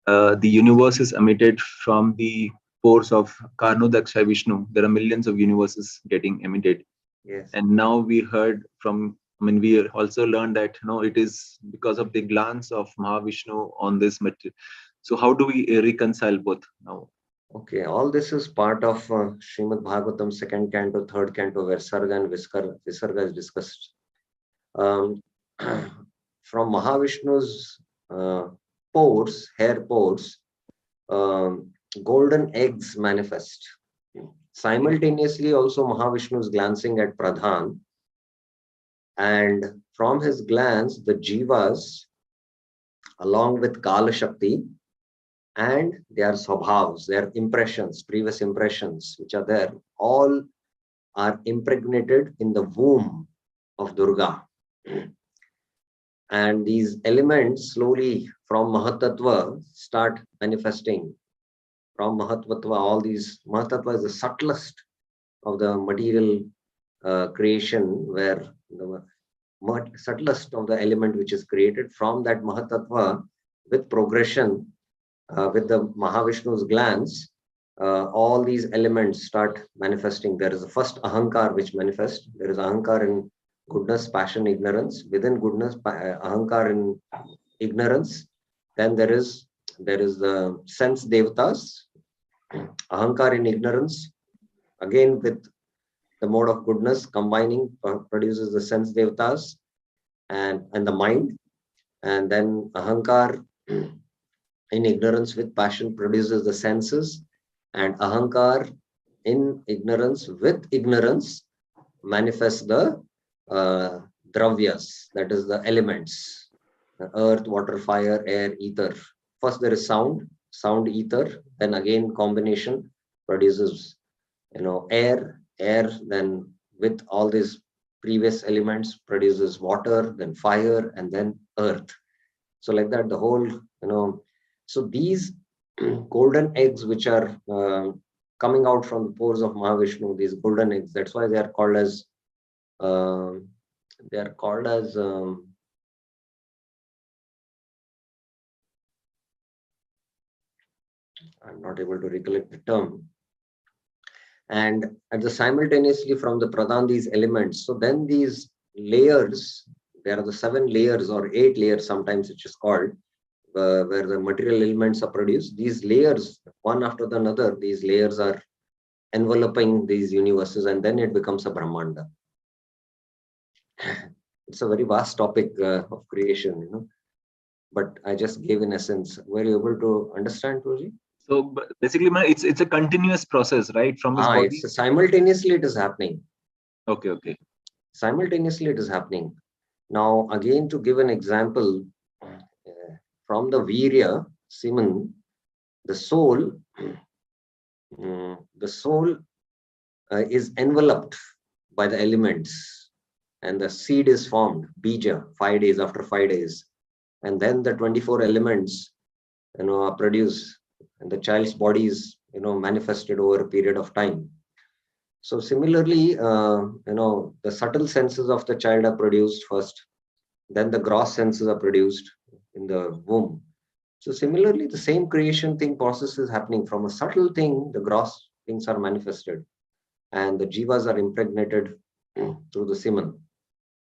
D: the universe is emitted from the pores of Karnodaksha Vishnu. There are millions of universes getting emitted.
A: Yes.
D: And now we heard from, we also learned that it is because of the glance of Mahavishnu on this material. So how do we reconcile both now?
A: Okay, all this is part of Srimad Bhagavatam, 2nd canto, 3rd canto, where Sarga and Visarga is discussed. From Mahavishnu's pores, hair pores, golden eggs manifest. Simultaneously, also Mahavishnu is glancing at Pradhan, and from his glance, the jivas, along with Kala Shakti, and their swabhavs, their impressions, previous impressions which are there, all are impregnated in the womb of Durga. And these elements slowly from Mahatattva start manifesting. From Mahatattva, all these, Mahatattva is the subtlest of the material creation, where the subtlest of the element which is created. From that Mahatattva, with progression, with the Mahavishnu's glance, all these elements start manifesting. There is the first Ahankar which manifests. There is Ahankar in goodness, passion, ignorance. Within goodness, Ahankar in ignorance. Then there is the sense devatas, Ahankar in ignorance. Again, with the mode of goodness combining produces the sense devatas and the mind. And then Ahankar in ignorance with passion produces the senses, and Ahankar in ignorance with ignorance manifests the dravyas, that is the elements, the earth, water, fire, air, ether. First there is sound, ether, then again combination produces air, then with all these previous elements produces water, then fire, and then earth. So like that, the whole, so these golden eggs which are coming out from the pores of Mahavishnu, these golden eggs, that's why they are called as I'm not able to recollect the term. And at the simultaneously from the Pradhan, these elements. So then these layers, there are the 7 layers or 8 layers sometimes, which is called, where the material elements are produced, these layers, one after another, these layers are enveloping these universes, and then it becomes a Brahmanda. It's a very vast topic of creation, but I just gave in essence. Were you able to understand, Guruji?
D: So basically, it's a continuous process, right? From his body.
A: It's simultaneously it is happening.
D: Okay.
A: Simultaneously it is happening. Now, again, to give an example, from the Virya, semen, the soul is enveloped by the elements, and the seed is formed, bija, 5 days after 5 days, and then the 24 elements, are produced, and the child's body is, manifested over a period of time. So similarly, the subtle senses of the child are produced first, then the gross senses are produced in the womb. So similarly, the same creation thing process is happening. From a subtle thing, the gross things are manifested, and the jivas are impregnated through the semen.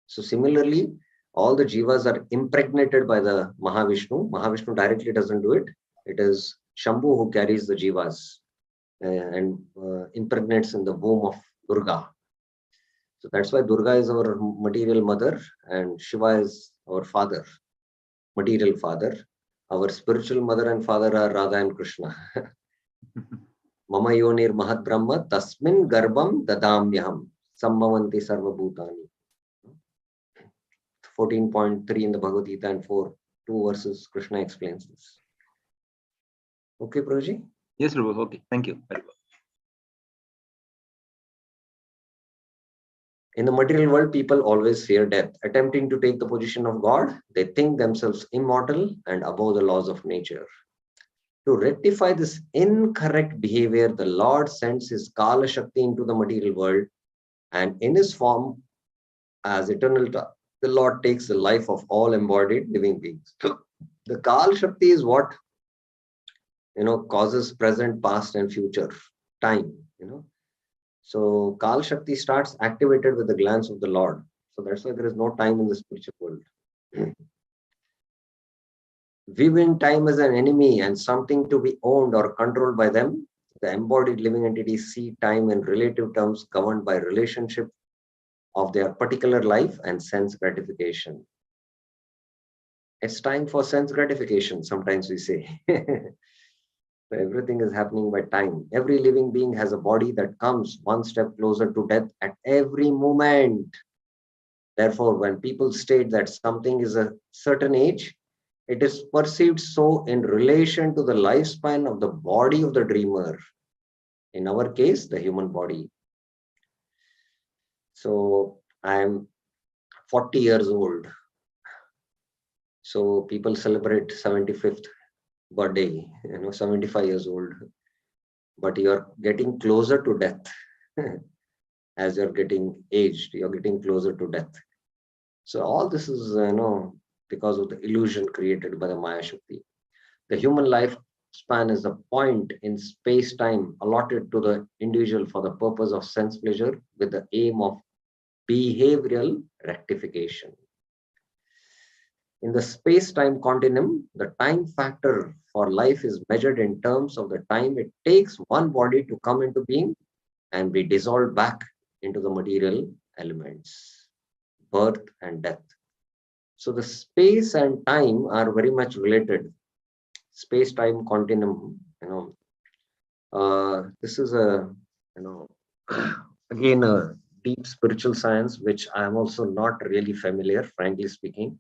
A: So similarly, all the jivas are impregnated by the Mahavishnu. Mahavishnu directly doesn't do it. It is Shambhu who carries the jivas and impregnates in the womb of Durga. So that's why Durga is our material mother and Shiva is our father, material father. Our spiritual mother and father are Radha and Krishna. Mama yonir mahat brahma tasmin garbam dadamyaham sammavanti sarva bhutani. 14.3 in the Bhagavad Gita and 2 verses Krishna explains this. Okay, Prabhuji?
D: Yes, Prabhu. Okay, thank you. Very well.
A: In the material world, people always fear death. Attempting to take the position of God, they think themselves immortal and above the laws of nature. To rectify this incorrect behavior, the Lord sends his Kala Shakti into the material world, and in his form as eternal, the Lord takes the life of all embodied living beings. The Kala Shakti is what causes present, past, and future time. So Kal Shakti starts activated with the glance of the Lord. So that's why there is no time in the spiritual world. Viewing time as an enemy and something to be owned or controlled by them, the embodied living entities see time in relative terms governed by relationship of their particular life and sense gratification. It's time for sense gratification, sometimes we say. So everything is happening by time. Every living being has a body that comes one step closer to death at every moment. Therefore, when people state that something is a certain age, it is perceived so in relation to the lifespan of the body of the dreamer. In our case, the human body. So I am 40 years old. So people celebrate 75th birthday, 75 years old, but you're getting closer to death. As you're getting aged, you're getting closer to death. So all this is, because of the illusion created by the Maya Shakti. The human life span is a point in space-time allotted to the individual for the purpose of sense pleasure with the aim of behavioral rectification. In the space-time continuum, the time factor for life is measured in terms of the time it takes one body to come into being and be dissolved back into the material elements, birth and death. So the space and time are very much related. Space-time continuum, this is a, again, a deep spiritual science, which I am also not really familiar, frankly speaking.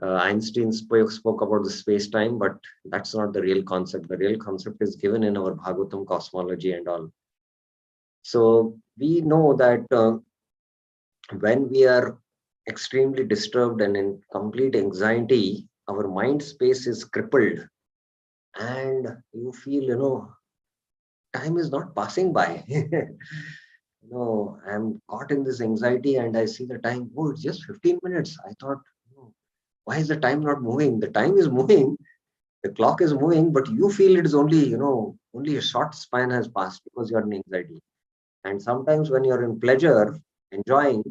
A: Einstein spoke about the space-time, but that's not the real concept. The real concept is given in our Bhagavatam cosmology and all. So we know that when we are extremely disturbed and in complete anxiety, our mind space is crippled. And you feel, time is not passing by. I'm caught in this anxiety and I see the time, oh, it's just 15 minutes. I thought, why is the time not moving? The time is moving, the clock is moving, but you feel it is only, only a short span has passed because you're in anxiety. And sometimes when you're in pleasure, enjoying,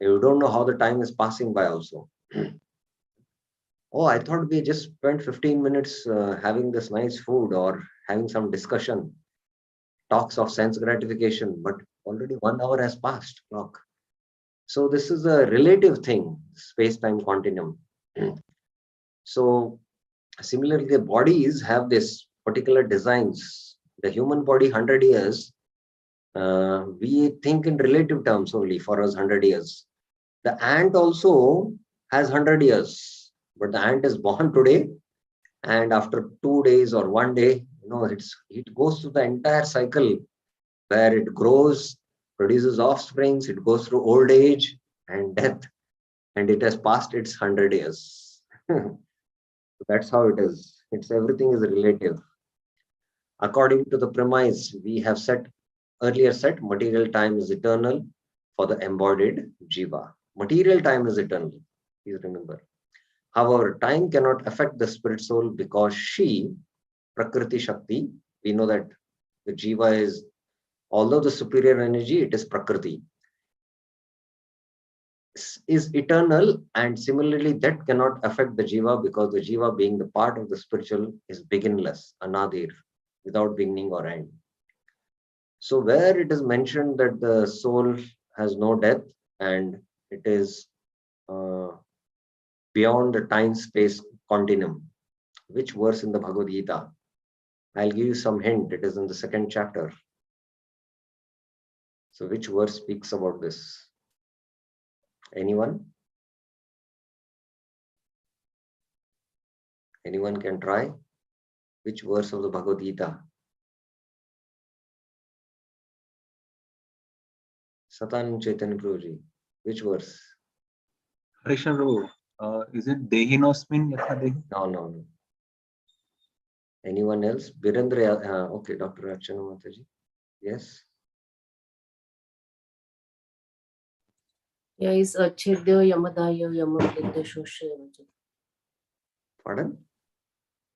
A: you don't know how the time is passing by also. Oh, I thought we just spent 15 minutes having this nice food or having some discussion, talks of sense gratification, but already 1 hour has passed. Clock. So this is a relative thing, space-time continuum. So similarly, the bodies have this particular designs. The human body, 100 years, we think in relative terms only. For us, 100 years. The ant also has 100 years, but the ant is born today, and after 2 days or 1 day, it goes through the entire cycle where it grows, produces offsprings, it goes through old age and death, and it has passed its 100 years. That's how it is. Everything is relative. According to the premise we have earlier said, material time is eternal for the embodied jiva. Material time is eternal. Please remember. However, time cannot affect the spirit soul because she, Prakriti Shakti, we know that the jiva is, although the superior energy, it is Prakriti, is eternal, and similarly that cannot affect the jiva because the jiva, being the part of the spiritual, is beginless, anadir, without beginning or end. So where it is mentioned that the soul has no death and it is beyond the time-space continuum, which verse in the Bhagavad Gita? I'll give you some hint. It is in the 2nd chapter. So which verse speaks about this? Anyone? Anyone can try? Which verse of the Bhagavad Gita? Satan Chaitanya Prabhuji. Which verse?
D: Harishan Prabhu, is it Dehinosmin Yatha Dehi?
A: No. Anyone else? Bhairangashaki. Okay, Dr. Archana Mataji. Yes.
C: Yeah, it's Achedya Yamadaya Yamadya Shosha.
A: Pardon?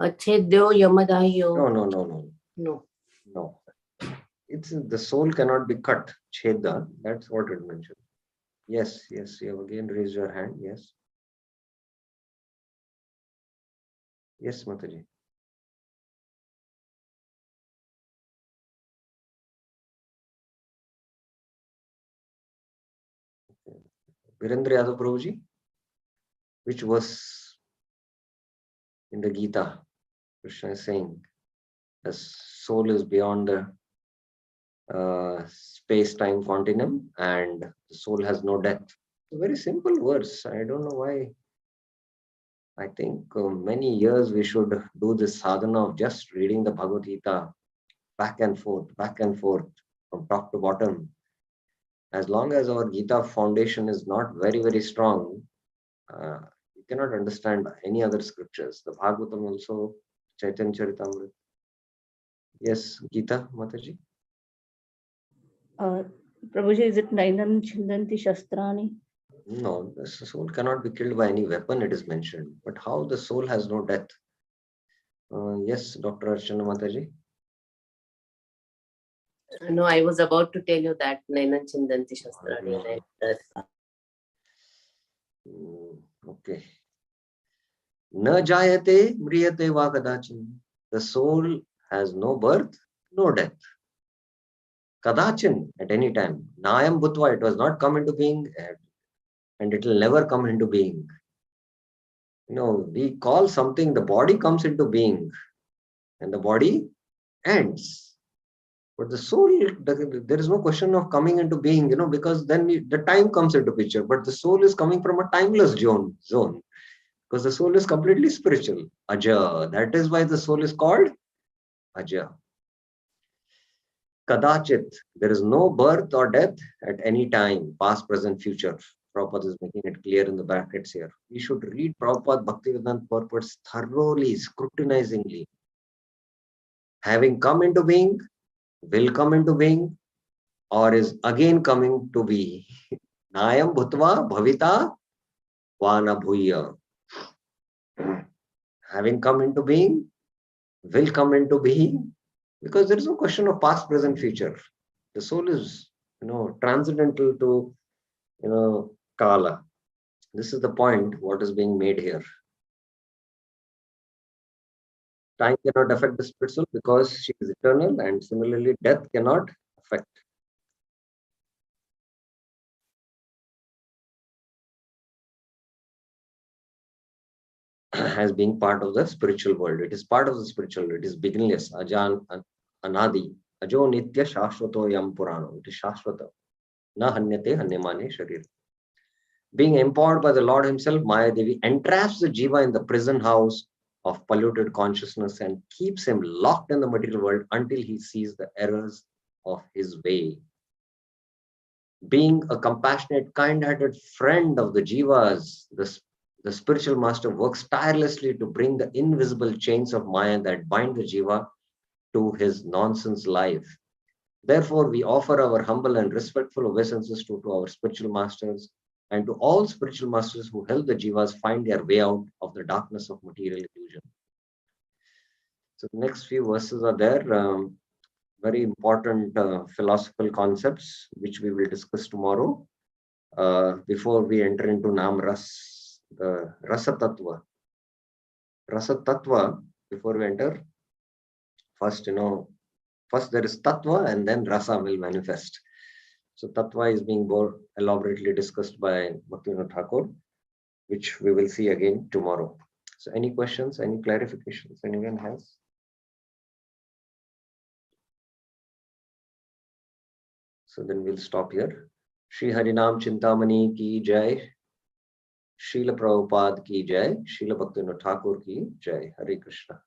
C: Achedya Yamadaya.
A: No. It's the soul cannot be cut. Cheda. That's what it mentioned. Yes. You have again raised your hand. Yes. Yes, Mataji. Virendra Yadav Prabhuji, which verse in the Gita Krishna is saying the soul is beyond the space-time continuum and the soul has no death? A very simple verse. I don't know why. I think many years we should do this sadhana of just reading the Bhagavad Gita back and forth from top to bottom. As long as our Gita foundation is not very, very strong, you cannot understand any other scriptures. The Bhagavatam also, Chaitanya Charitamrita. Yes, Gita, Mataji.
F: Prabhuji, is it Nainam Chindanti Shastrani?
A: No, the soul cannot be killed by any weapon, it is mentioned. But how the soul has no death? Yes, Dr. Archana Mataji.
C: No, I was about to tell you that Nainan Chindanti Shastrani.
A: Okay. Na jayate mriyate va kadachin. The soul has no birth, no death. Kadachin, at any time. Nayam bhutva, it was not come into being and it will never come into being. We call something, the body comes into being and the body ends. But the soul, there is no question of coming into being, because then the time comes into picture. But the soul is coming from a timeless zone, because the soul is completely spiritual. Aja. That is why the soul is called Aja. Kadachit. There is no birth or death at any time, past, present, future. Prabhupada is making it clear in the brackets here. We should read Prabhupada Bhaktivedanta purports thoroughly, scrutinizingly. Having come into being, will come into being, or is again coming to be. Nayam bhutva bhavita vana bhuya. Having come into being, will come into being, because there is no question of past, present, future. The soul is, transcendental to, Kala. This is the point, what is being made here. Time cannot affect the spirit soul because she is eternal, and similarly, death cannot affect. As being part of the spiritual world. It is part of the spiritual world. It is beginningless. Ajan Anadi. Ajo Nitya Shashvato Yam Purano. It is Shashvata. Na Hanyate Hanyamane Sharir. Being empowered by the Lord Himself, Maya Devi entraps the Jiva in the prison house of polluted consciousness and keeps him locked in the material world until he sees the errors of his way. Being a compassionate, kind-hearted friend of the Jivas, the spiritual master works tirelessly to bring the invisible chains of Maya that bind the Jiva to his nonsense life. Therefore, we offer our humble and respectful obeisances to our spiritual masters and to all spiritual masters who help the Jivas find their way out of the darkness of material illusion. So the next few verses are there. Very important philosophical concepts, which we will discuss tomorrow. Before we enter into Nam Ras, the Rasa Tattva. Rasa Tattva, before we enter, first there is Tattva and then Rasa will manifest. So Tattva is being more elaborately discussed by Bhaktivinoda Thakur, which we will see again tomorrow. So any questions, any clarifications anyone has? So then we'll stop here. Shri Harinam Chintamani ki jai. Srila Prabhupada ki jai. Srila Bhaktivinoda Thakur ki jai. Hare Krishna.